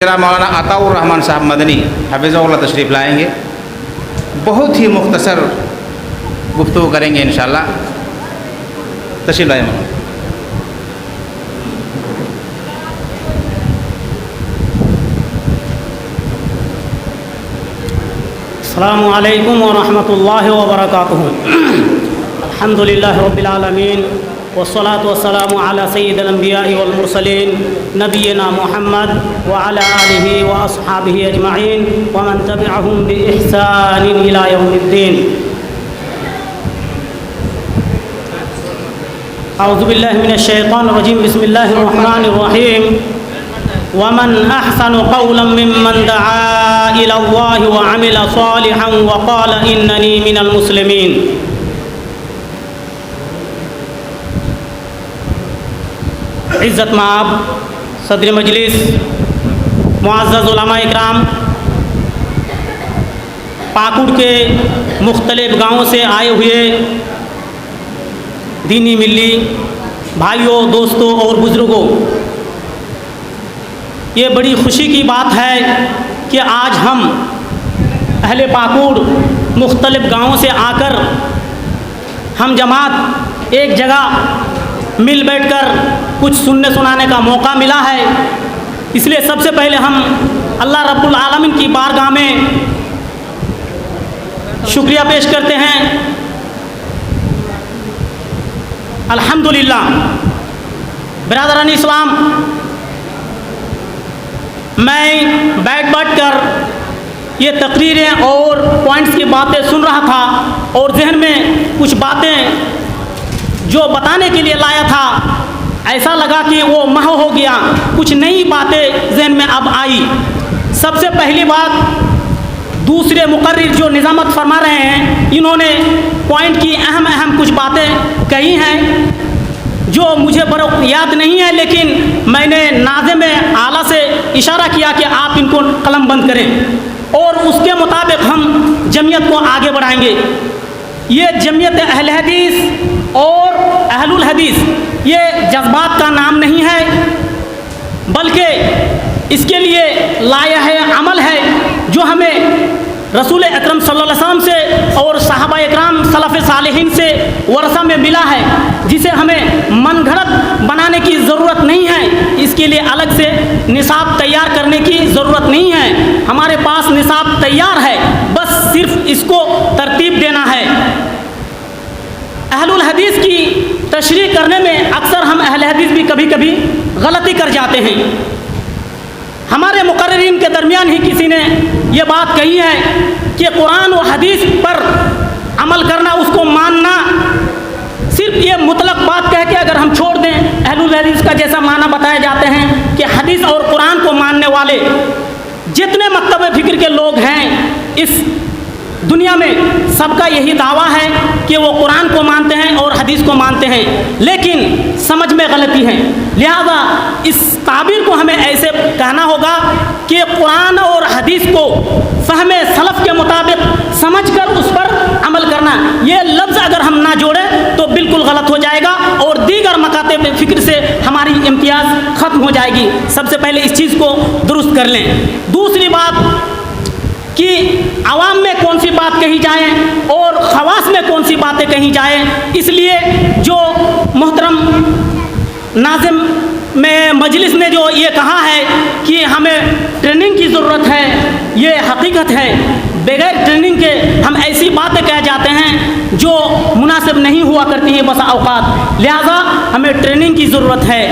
مولانا عطاء الرحمن صاحب مدنی حفظہ اللہ تشریف لائیں گے، بہت ہی مختصر گفتگو کریں گے انشاءاللہ۔ تشریف لائیں مولانا۔ السلام علیکم ورحمۃ اللہ وبرکاتہ۔ الحمدللہ رب العالمین والصلاة والسلام علی سید الانبیاء والمرسلین نبینا محمد وعلی آلہ واصحابہ اجمعین ومن تبعہم بإحسان الی یوم الدین۔ اعوذ باللہ من الشیطان الرجیم، بسم اللہ الرحمن الرحیم۔ ومن احسن قولا ممن دعا الى اللہ وعمل صالحا وقال اننی من المسلمین۔ عزت مآب صدر مجلس، معزز علماء اکرام، پاکوڑ کے مختلف گاؤں سے آئے ہوئے دینی ملی بھائیوں، دوستوں اور بزرگوں، یہ بڑی خوشی کی بات ہے کہ آج ہم اہل پاکوڑ مختلف گاؤں سے آ کر ہم جماعت ایک جگہ مل بیٹھ کر کچھ سننے سنانے کا موقع ملا ہے۔ اس لیے سب سے پہلے ہم اللہ رب العالمین کی بارگاہ میں شکریہ پیش کرتے ہیں۔ الحمدللہ برادران اسلام، میں بیٹھ کر یہ تقریریں اور پوائنٹس کی باتیں سن رہا تھا اور ذہن میں کچھ باتیں جو بتانے کے لیے لایا تھا، ایسا لگا کہ وہ محو ہو گیا، کچھ نئی باتیں ذہن میں اب آئی۔ سب سے پہلی بات، دوسرے مقرر جو نظامت فرما رہے ہیں، انہوں نے پوائنٹ کی اہم کچھ باتیں کہی ہیں جو مجھے یاد نہیں ہے، لیکن میں نے ناظم اعلیٰ سے اشارہ کیا کہ آپ ان کو قلم بند کریں اور اس کے مطابق ہم جمعیت کو آگے بڑھائیں گے۔ یہ جمعیت اہل حدیث اور اہل الحدیث یہ جذبات کا نام نہیں ہے، بلکہ اس کے لیے لائحہ عمل ہے جو ہمیں رسول اکرم صلی اللہ علیہ وسلم سے اور صحابہ اکرام سلف صالحین سے ورثہ میں ملا ہے، جسے ہمیں من گھڑت بنانے کی ضرورت نہیں ہے۔ اس کے لیے الگ سے نصاب تیار کرنے کی ضرورت نہیں ہے، ہمارے پاس نصاب تیار ہے، بس صرف اس کو ترتیب دینا ہے۔ اہل الحدیث کی تشریح کرنے میں اکثر ہم اہل حدیث بھی کبھی غلطی کر جاتے ہیں۔ ہمارے مقررین کے درمیان ہی کسی نے یہ بات کہی ہے کہ قرآن و حدیث پر عمل کرنا، اس کو ماننا، صرف یہ مطلق بات کہہ کے اگر ہم چھوڑ دیں، اہل الحدیث کا جیسا معنی بتائے جاتے ہیں کہ حدیث اور قرآن کو ماننے والے جتنے مکتب فکر کے لوگ ہیں اس دنیا میں، سب کا یہی دعویٰ ہے کہ وہ قرآن کو مانتے ہیں اور حدیث کو مانتے ہیں، لیکن سمجھ میں غلطی ہے۔ لہذا اس تعبیر کو ہمیں ایسے کہنا ہوگا کہ قرآن اور حدیث کو فہم سلف کے مطابق سمجھ کر اس پر عمل کرنا، یہ لفظ اگر ہم نہ جوڑیں تو بالکل غلط ہو جائے گا اور دیگر مکاتب فکر سے ہماری امتیاز ختم ہو جائے گی۔ سب سے پہلے اس چیز کو درست کر لیں۔ دوسری بات کہ عوام میں کون سی بات کہی جائے اور خواص میں کون سی باتیں کہی جائیں، اس لیے جو محترم ناظم میں مجلس نے جو یہ کہا ہے کہ ہمیں ٹریننگ کی ضرورت ہے، یہ حقیقت ہے۔ بغیر ٹریننگ کے ہم ایسی باتیں کہہ جاتے ہیں جو مناسب نہیں ہوا کرتی ہیں بسا اوقات، لہذا ہمیں ٹریننگ کی ضرورت ہے۔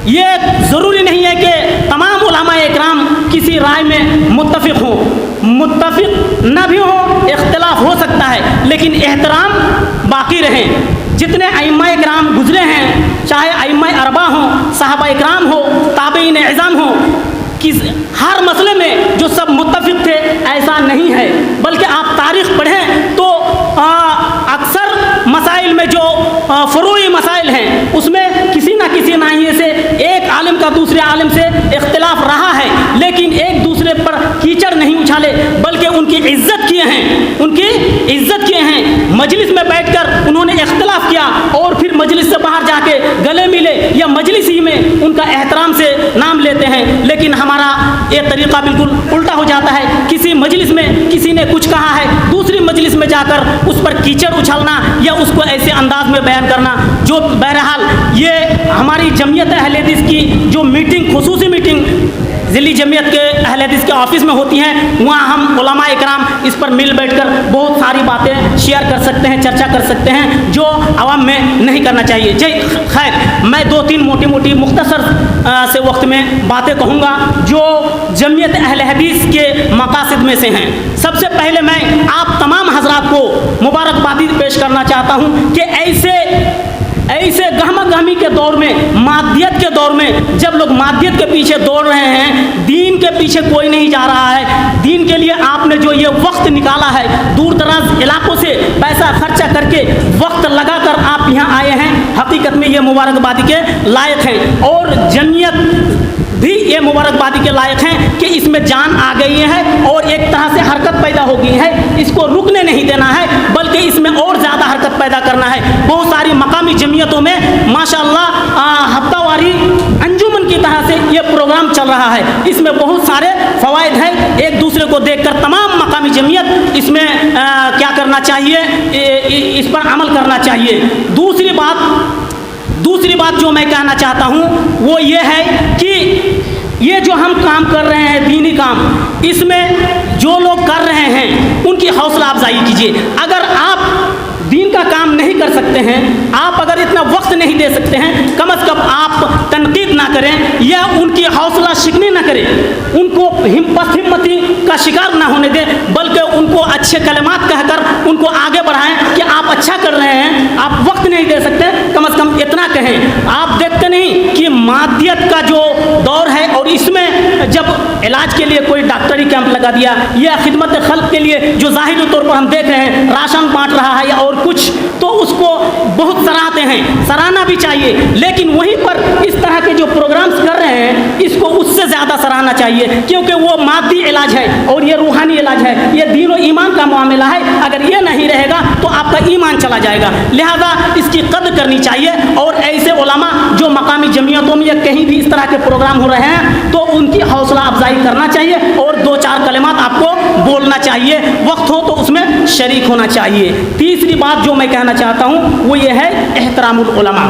یہ ضروری نہیں ہے کہ تمام علماء اکرام کسی رائے میں متفق ہوں، متفق نہ بھی ہوں، اختلاف ہو سکتا ہے، لیکن احترام باقی رہے۔ جتنے ائمہ اکرام گزرے ہیں، چاہے ائمہ اربعہ ہوں، صحابہ اکرام ہو، تابعین اعظام ہوں، ہر مسئلے میں جو سب متفق تھے ایسا نہیں ہے، بلکہ آپ تاریخ پڑھیں تو اکثر مسائل میں جو فروعی مسائل ہیں اس میں کسی نہ کسی ناحیے سے ایک عالم کا دوسرے عالم سے اختلاف رہا ہے، لیکن ایک دوسرے پر کیچڑ نہیں اچھالے، بلکہ ان کی عزت کیے ہیں، مجلس میں بیٹھ کر انہوں نے اختلاف کیا اور پھر مجلس سے باہر جا کے گلے ملے یا مجلس ہی میں ان کا احترام سے نام لیتے ہیں، لیکن ہمارا ये तरीक़ा बिल्कुल उल्टा हो जाता है। किसी मजलिस में किसी ने कुछ कहा है, दूसरी मजलिस में जाकर उस पर कीचड़ उछलना या उसको ऐसे अंदाज में बयान करना, जो बहरहाल ये हमारी जमीयत अहले हदीस की जो मीटिंग, खुसूसी मीटिंग ज़िली जमीयत के अहले हदीस के ऑफिस में होती हैं, वहाँ हम उलमा इकराम इस पर मिल बैठकर बहुत सारी बातें शेयर कर सकते हैं, चर्चा कर सकते हैं, जो आवाम में नहीं करना चाहिए। खैर, मैं 2-3 मोटी मोटी मुख्तसर से वक्त में बातें कहूँगा जो जमीयत अहले हदीस के मकासद में से हैं। सबसे पहले मैं आप तमाम हजरात को मुबारकबादी पेश करना चाहता हूँ कि ऐसे गहमा गहमी के दौर में, मादियत के दौर में, जब लोग मादियत के पीछे दौड़ रहे हैं, दीन के पीछे कोई नहीं जा रहा है। दीन के लिए आपने जो ये वक्त निकाला है, दूर दराज इलाकों से पैसा खर्चा करके वक्त लगाकर आप यहाँ आए हैं, हकीकत में ये मुबारकबादी के लायक हैं। और जमीयत भी ये मुबारकबादी के लायक हैं कि इसमें जान आ गई है और एक तरह से हरकत पैदा हो गई है। इसको रुकने नहीं देना है, बल्कि इसमें और ज़्यादा हरकत पैदा करना है। बहुत सारी मकामी जमीयतों में माशाअल्लाह हफ्तावारी अंजुमन की तरह से ये प्रोग्राम चल रहा है। इसमें बहुत सारे फ़वाइद हैं। एक दूसरे को देखकर तमाम मकामी जमीयत इसमें क्या करना चाहिए, इस पर अमल करना चाहिए। दूसरी बात जो मैं कहना चाहता हूँ वो ये है कि ये जो हम काम कर रहे हैं, दीनी काम, इसमें जो लोग कर रहे हैं उनकी हौसला अफजाई कीजिए। अगर आप दीन का काम नहीं कर सकते हैं, आप अगर इतना वक्त नहीं दे सकते हैं, कम अज़ कम आप तनकीद ना करें या उनकी हौसला शिकनी ना करें, उनको हिम्मती का शिकार ना होने दें, बल्कि उनको अच्छे कलमात कहकर उनको आगे बढ़ाएं कि आप अच्छा कर रहे हैं, आप वक्त नहीं दे सकते, कम अज़ कम इतना कहें। आप देखते नहीं कि मादियत का जो दौर है और इसमें जब इलाज के लिए कोई डॉक्टरी कैंप लगा दिया या खिदमत खल्क के लिए जो ज़ाहिरी तौर पर हम देख रहे हैं राशन बांट रहा है या और कुछ, तो उसको बहुत सराहते हैं, सराहना भी चाहिए। लेकिन वहीं पर इस तरह के जो प्रोग्राम्स कर रहे हैं, इसको उससे ज़्यादा सराहना चाहिए, क्योंकि वो मादी इलाज है और ये रूहानी इलाज है, ये दीन और ईमान का मामला है। अगर ये नहीं रहेगा तो आपका ईमान चला जाएगा। लिहाजा इसकी कद्र करनी चाहिए। और ऐसे उलमा जो मकामी जमीयतों में या कहीं भी इस तरह के प्रोग्राम हो रहे हैं, तो उनकी हौसला अफजाई करना चाहिए और 2-4 कलिमात आपको बोलना चाहिए, वक्त हो तो उसमें शरीक होना चाहिए। तीसरी बात जो मैं कहना चाहता हूँ वो ये है एहतरामुल उलमा।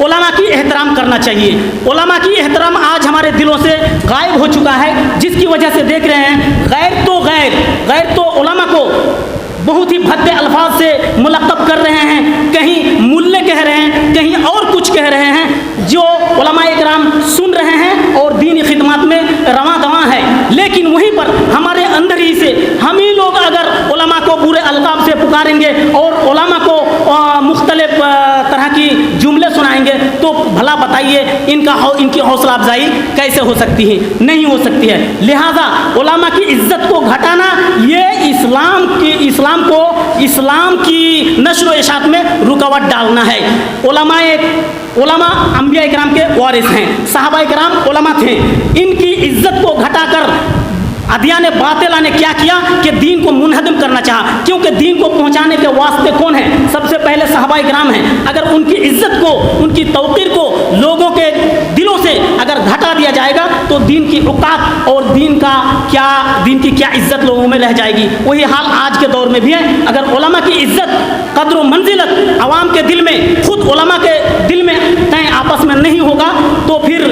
उलमा की एहतराम करना चाहिए। उलमा की एहतराम आज हमारे दिलों से गायब हो चुका है, जिसकी वजह से देख रहे हैं गैर तो उलमा को बहुत ही भद्दे अल्फाज से मुलक़ब कर रहे हैं, कहीं मुल्ले कह रहे हैं, कहीं और कुछ कह रहे हैं, जो उलमा इकराम सुन रहे हैं और दीनी खिदमत में रवां दवां है। लेकिन वहीं पर हमारे अंदर ही से हम ही लोग अगर उलमा को बुरे अलकाब से पुकारेंगे और उलमा को मुख्तलिफ तरह की जुमले सुनाएंगे, तो भला बताइए इनकी हौसला अफजाई कैसे हो सकती है? नहीं हो सकती है। लिहाजा उलमा की इज़्ज़त को घटाना ये इस्लाम की नश्र व इशात में रुकावट डालना है। उलमा अंबिया इकराम के वारिस हैं, सहाबा इकराम उलमा थे। इनकी इज़्ज़त को घटाकर अदियाने बातिला ने क्या किया कि दीन को मुनहदम करना चाहा, क्योंकि दीन को पहुंचाने के वास्ते कौन है? सबसे पहले सहाबा इकराम हैं। अगर उनकी इज्जत को, उनकी तौक़ीर को लोगों के दिलों से अगर घटा दिया जाएगा तो दीन की औकात और दीन की क्या इज्जत लोगों में रह जाएगी। वही हाल आज के दौर में भी है। अगर उलमा की इज्जत, कद्र व मंजिलत आवाम के दिल में, खुद उलमा के दिल में तय आपस में नहीं होगा, तो फिर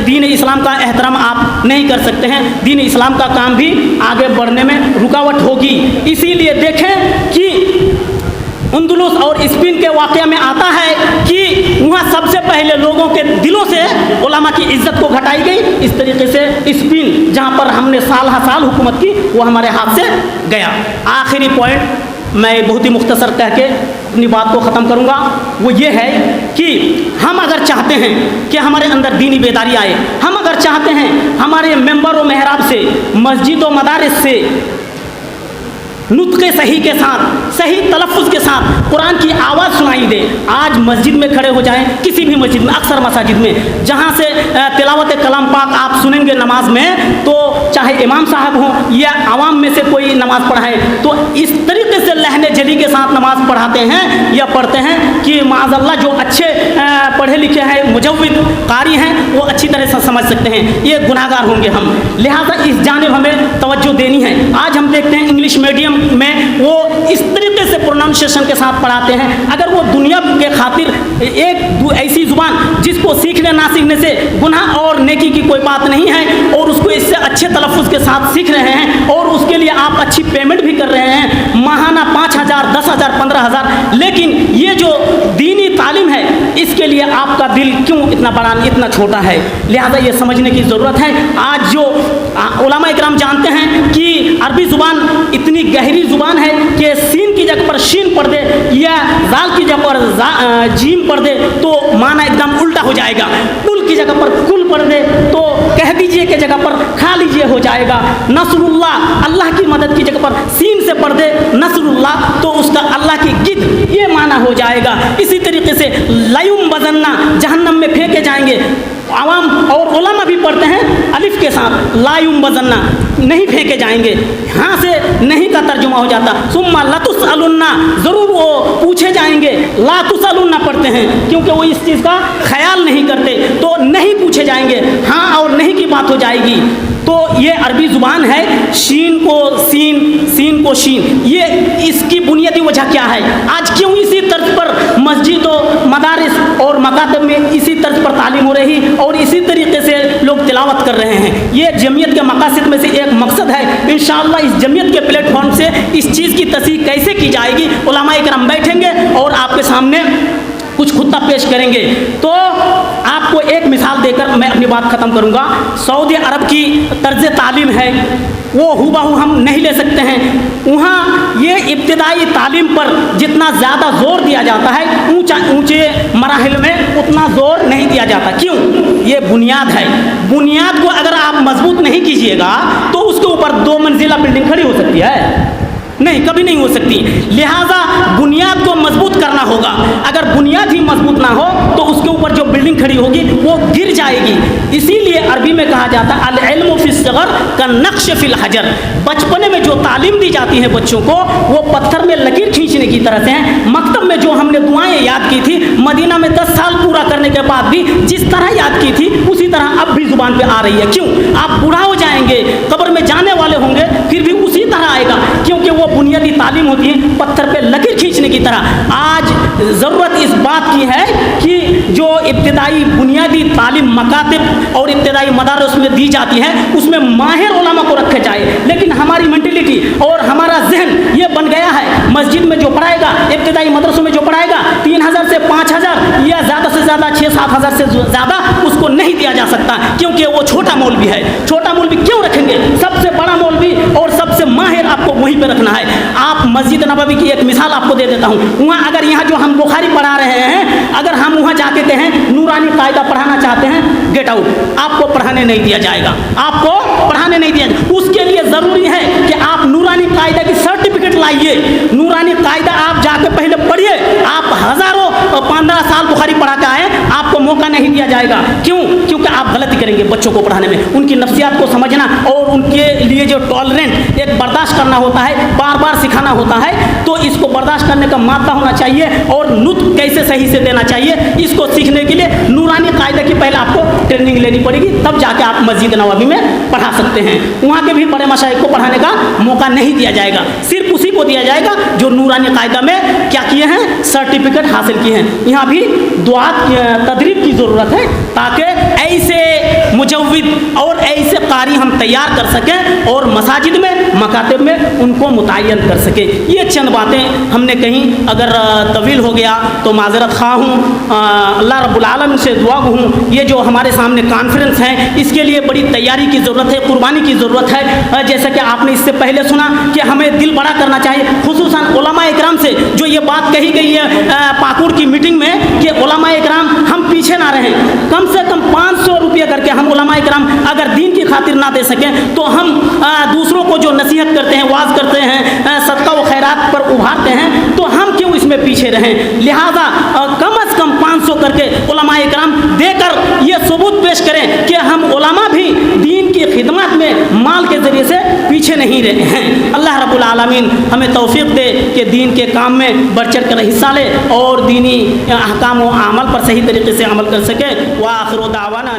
दीन इस्लाम का एहतराम आप नहीं कर सकते हैं। दीन इस्लाम का काम भी आगे बढ़ने में रुकावट होगी। इसीलिए देखें कि अंदलुस और स्पेन के वाक़या में आता है कि वहाँ सबसे पहले लोगों के दिलों से उलमा की इज़्ज़त को घटाई गई। इस तरीके से स्पेन, जहाँ पर हमने साल हुकूमत की, वो हमारे हाथ से गया। आखिरी पॉइंट मैं बहुत ही मुख्तसर कह के अपनी बात को ख़त्म करूँगा, वो ये है कि हम अगर चाहते हैं कि हमारे अंदर दीनी बेदारी आए, हम अगर चाहते हैं हमारे मेंबर व महराब से, मस्जिद व मदारिस से नुत्क़े सही के साथ, सही तलफ़्फ़ुज़ के साथ कुरान की आवाज़ सुनाई दे। आज मस्जिद में खड़े हो जाएं, किसी भी मस्जिद में, अक्सर मसाजिद में जहाँ से तिलावत कलाम पाक आप सुनेंगे नमाज में, तो चाहे इमाम साहब हों या आवाम में से कोई नमाज़ पढ़ाए, तो इस तरीके से लहने जली के साथ नमाज़ पढ़ाते हैं या पढ़ते हैं कि माज़अल्लाह जो अच्छे पढ़े लिखे हैं, मुजव्विद कारी हैं, वो अच्छी तरह से समझ सकते हैं, ये गुनाहगार होंगे हम। लिहाजा इस जानिब हमें तवज्जो देनी है। आज हम देखते हैं इंग्लिश मीडियम में वो इस तरीके से प्रोनाउंसिएशन के साथ पढ़ाते हैं। अगर वो दुनिया के खातिर एक ऐसी ज़ुबान जिसको सीखने ना सीखने से गुनाह और नेकी की कोई बात नहीं है, और उसको इससे अच्छे तलफ़्फ़ुज़ के साथ सीख रहे हैं और उसके लिए आप अच्छी पेमेंट भी कर रहे हैं, माहाना 5,000, 10,000, 15,000, लेकिन ये जो दीनी तालीम है इसके लिए आपका दिल क्यों इतना बड़ा, इतना छोटा है? लिहाजा ये समझने की ज़रूरत है। आज जो उलमा इकराम जानते हैं कि अरबी ज़ुबान इतनी गहरी ज़ुबान है कि सीन की जगह पर शीन पढ़ दे या जाल की जगह पर जीम पढ़ दे तो माना एकदम उल्टा हो जाएगा, कुल की जगह पर कुल पढ़ दे तो कह दीजिए की जगह पर खा लीजिए हो जाएगा, नसरुल्लाह अल्लाह की मदद की जगह पर सीन से पढ़ दे नसरुल्लाह तो उसका अल्लाह की गिद ये माना हो जाएगा। इसी तरीके से लायुम बजन्ना जहन्नम में फेंके जाएंगे, आवाम और उलमा भी पढ़ते हैं अलिफ के साथ, लायुम बजन्ना नहीं फेंके जाएंगे, हाँ से नहीं का तर्जुमा हो जाता, सुम्मा लतुसअलुन्ना ज़रूर वो पूछे जाएंगे, ला तुसअलुन्ना पढ़ते हैं क्योंकि वो इस चीज़ का ख्याल नहीं करते, तो नहीं पूछे जाएंगे, हाँ और नहीं की बात हो जाएगी। तो ये अरबी ज़ुबान है, शीन को सीन, सीन को शीन, ये इसकी बुनियादी वजह क्या है? आज क्यों इसी तर्ज पर मस्जिदों, मदारिस और मकातब में इसी तर्ज पर तालीम हो रही और इसी तरीके से लोग तिलावत कर रहे हैं? ये जमीयत के मकासद में से एक मकसद है। इंशाअल्लाह इस जमीयत के प्लेटफॉर्म से इस चीज़ की तस्दीक कैसे की जाएगी, उलमा इकराम बैठेंगे और आपके सामने कुछ खुत्ता पेश करेंगे। तो आपको एक मिसाल देकर मैं अपनी बात ख़त्म करूँगा। सऊदी अरब की तर्ज तालीम है, वो हुबहू हम नहीं ले सकते हैं। वहाँ ये इब्तिदाई तालीम पर जितना ज़्यादा ज़ोर दिया जाता है, ऊंचे मराहिल में उतना ज़ोर नहीं दिया जाता। क्यों? ये बुनियाद है। बुनियाद को अगर आप मजबूत नहीं कीजिएगा तो उसके ऊपर 2 मंजिला बिल्डिंग खड़ी हो सकती है? नहीं, कभी नहीं हो सकती। लिहाजा बुनियाद को मजबूत करना होगा। अगर बुनियाद ही मजबूत ना हो तो उसके ऊपर जो बिल्डिंग खड़ी होगी वो गिर जाएगी। इसीलिए अरबी में कहा जाता है अल इल्मु फिस सग़र कन्नक्श फिल हजर। बचपने में जो तालीम दी जाती है बच्चों को वो पत्थर में लकीर खींचने की तरह से है। मकतब में जो हमने दुआएं याद की थी, मदीना में 10 साल पूरा करने के बाद भी जिस तरह याद की थी उसी तरह अब भी जुबान पे आ रही है। क्यों? आप बूढ़ा हो जाएंगे, कब्र में जाने वाले होंगे, फिर भी उसी तरह आएगा, क्योंकि वो बुनियादी तालीम होती है पत्थर पे लकीर खींचने की तरह। आज ज़रूरत इस बात की है कि जो इब्तिदाई बुनियादी तालीम मकातिब और इब्तिदाई मदारस में दी जाती है उसमें माहिर उलमा को रखा जाए। लेकिन हमारी मेंटलिटी और हमारा जहन ये बन गया है, मस्जिद में जो पढ़ाएगा, इब्तिदाई मदरसों में जो पढ़ाएगा 3,000 से 5,000 या ज़्यादा से ज़्यादा 6-7 हज़ार से ज़्यादा उसको नहीं दिया जा सकता, क्योंकि वो छोटा मौलवी है। छोटा मौलवी क्यों रखेंगे? सबसे बड़ा मौलवी और सबसे माहिर आपको वहीं पे रखना है। आप मस्जिद नबवी की एक मिसाल आपको दे देता हूँ। वहाँ अगर यहाँ जो हम बुखारी पढ़ा रहे हैं, अगर हम वहाँ जाके कहें नूरानी कायदा पढ़ाना चाहते हैं, गेट आउट, आपको पढ़ाने नहीं दिया जाएगा, आपको पढ़ाने नहीं दिया जाएगा। उसके लिए ज़रूरी है कि आप नूरानी कायदा की सर्टिफिकेट लाइए। नूरानी कायदा आप जाके पहले पढ़िए। आप हज़ारों 15 साल बुखारी पढ़ा के आए, आपको मौका नहीं दिया जाएगा। क्यों? क्योंकि आप गलती करेंगे बच्चों को पढ़ाने में। उनकी नफ्सियात को समझना और उनके लिए जो टॉलरेंट एक बर्दाश्त करना होता है, बार बार सिखाना होता है, तो इसको बर्दाश्त करने का मादा होना चाहिए और नुत्क़ कैसे सही से देना चाहिए, इसको सीखने के लिए नूरानी कायदा की पहले आपको ट्रेनिंग लेनी पड़ेगी, तब जाके आप मस्जिद नबवी में पढ़ा सकते हैं। वहाँ के भी बड़े मशाइख को पढ़ाने का मौका नहीं दिया जाएगा, सिर्फ उसी को दिया जाएगा जो नूरानी कायदा में क्या किए हैं, सर्टिफिकेट हासिल किए हैं। यहाँ भी दुआत तदरीब की ज़रूरत है ताकि ऐसे मुजव्विद और ऐसे कारी हम तैयार कर सकें और मसाजिद में, मकातिब में उनको मुतय्यन कर सके। ये चंद बातें हमने कहीं, अगर तवील हो गया तो माजरत खा हूँ। अल्लाह रब्बुल आलमीन से दुआ हूँ, ये जो हमारे सामने कॉन्फ्रेंस है इसके लिए बड़ी तैयारी की ज़रूरत है, कुर्बानी की ज़रूरत है। जैसा कि आपने इससे पहले सुना कि हमें दिल बड़ा करना चाहिए, खुसूसन उलमा इकराम से जो ये बात कही गई है पाकुड़ की मीटिंग में कि उलमा इकराम हम पीछे ना रहें, कम से कम 500 रुपये करके हम उलमा इकराम अगर दीन की खातिर ना दे सकें तो हम दूसरों को जो नसीहत करते हैं, वाज करते हैं, सदका व खैरात पर उभारते हैं, तो हम क्यों इसमें पीछे रहें। लिहाजा कम अज़ कम 500 करके उलमा इकराम देकर ये सबूत पेश करें कि हम उलमा भी दीन की खिदमत में माल के ज़रिए से पीछे नहीं रहे हैं। अल्लाह रब्बुल आलमीन हमें तौफीक दे कि दीन के काम में बढ़ चढ़ कर हिस्सा ले और दीनी अहकाम व अमल पर सही तरीके से अमल कर सके। व आखिर दावाना